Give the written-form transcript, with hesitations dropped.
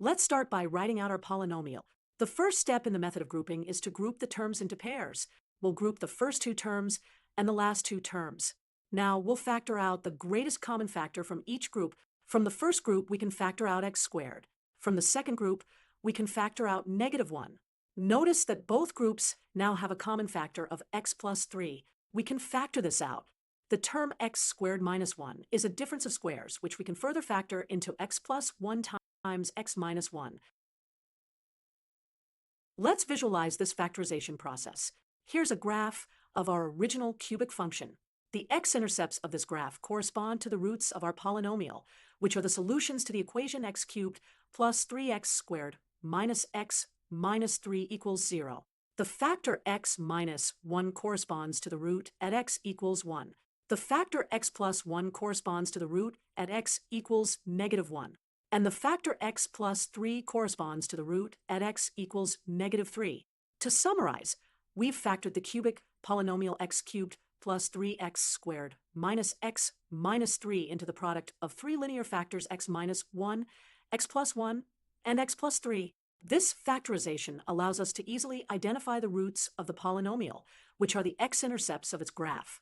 Let's start by writing out our polynomial. The first step in the method of grouping is to group the terms into pairs. We'll group the first two terms and the last two terms. Now we'll factor out the greatest common factor from each group. From the first group, we can factor out x squared. From the second group, we can factor out -1. Notice that both groups now have a common factor of x plus 3. We can factor this out. The term x squared minus 1 is a difference of squares, which we can further factor into x plus 1 times x minus 1. Let's visualize this factorization process. Here's a graph of our original cubic function. The x-intercepts of this graph correspond to the roots of our polynomial, which are the solutions to the equation x cubed plus 3x squared minus x minus 3 equals 0. The factor x minus 1 corresponds to the root at x equals 1. The factor x plus 1 corresponds to the root at x equals -1. And the factor x plus 3 corresponds to the root at x equals -3. To summarize, we've factored the cubic polynomial x cubed plus 3x squared minus x minus 3 into the product of three linear factors x minus 1, x plus 1, and x plus 3. This factorization allows us to easily identify the roots of the polynomial, which are the x-intercepts of its graph.